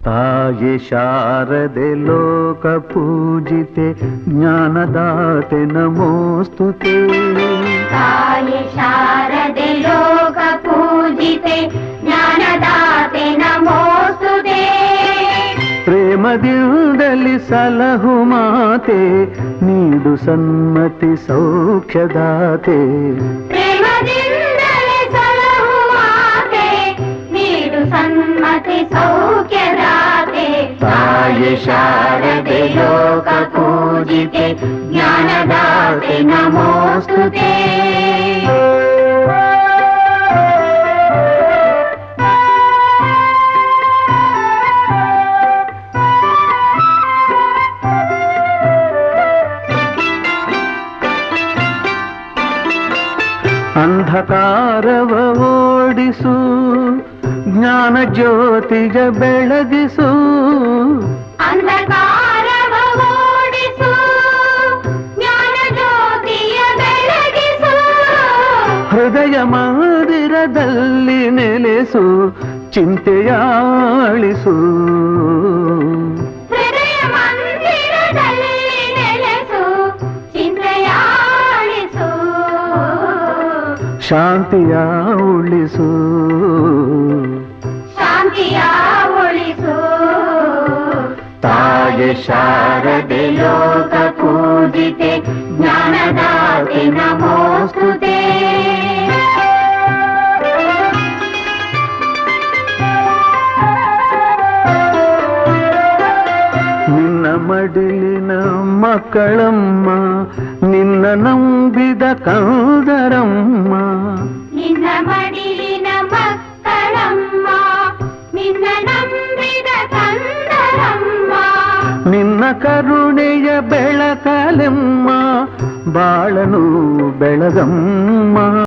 ತಾಯಿ ಶಾರದೆ ಲೋಕ ಪೂಜಿತೆ ಜ್ಞಾನದಾತೆ ನಮೋಸ್ತುತೆ. ತಾಯಿ ಶಾರದೆ ಲೋಕ ಪೂಜಿತೆ ಜ್ಞಾನದಾತೆ ನಮೋಸ್ತುತೆ. ಪ್ರೇಮದಿಂದಲಿ ಸಲಹು ಮಾತೆ ನೀಡು ಸನ್ಮತಿ ಸೌಖ್ಯದಾತೆ. ಪ್ರೇಮದಿಂದಲೇ ಸಲಹು ಮಾತೆ ನೀಡು ಸನ್ಮತಿ ಸೌಖ್ಯದಾತೆ. ತಾಯಿ ಶಾರದೆ ಲೋಕ ಪೂಜಿತೆ ಜ್ಞಾನದಾತೆ ನಮೋಸ್ತುತೆ. ಅಂಧಕಾರವ ಓಡಿಸು ಜ್ಞಾನ ಜ್ಯೋತಿಯ ಬೆಳಗಿಸು. ಅಂಧಕಾರವ ಓಡಿಸು ಜ್ಞಾನ ಜ್ಯೋತಿಯ ಬೆಳಗಿಸು. ಹೃದಯ ಮಂದಿರದಲ್ಲಿ ನೆಲೆಸು ಚಿಂತೆಯಾಳಿಸು. ಹೃದಯ ಮಂದಿರದಲ್ಲಿ ನೆಲೆಸು ಚಿಂತೆಯಾಳಿಸು. ಶಾಂತಿಯ ಉಳಿಸು ಶಾಂತಿಯ ಉಳಿಸು. ತಾಯಿ ಶಾರದೆ ಲೋಕ ಪೂಜಿತೆ ಜ್ಞಾನದಾತೆ ನಮೋಸ್ತುತೆ. ನಿನ್ನ ಮಡಿಲಿನ ಮಕ್ಕಳಮ್ಮ ನಿನ್ನ ನಂಬಿದ ಕಂದರಮ್ಮ. ನಿನ್ನ ಮಡಿಲಿನ ಮಕ್ಕಳಮ್ಮ ನಿನ್ನ ನಂಬಿದ ಕಂದರಮ್ಮ. ನಿನ್ನ ಕರುಣೆಯ ಬೆಳಕಲೆಮ್ಮ ಬಾಳನು ಬೆಳಗಮ್ಮ.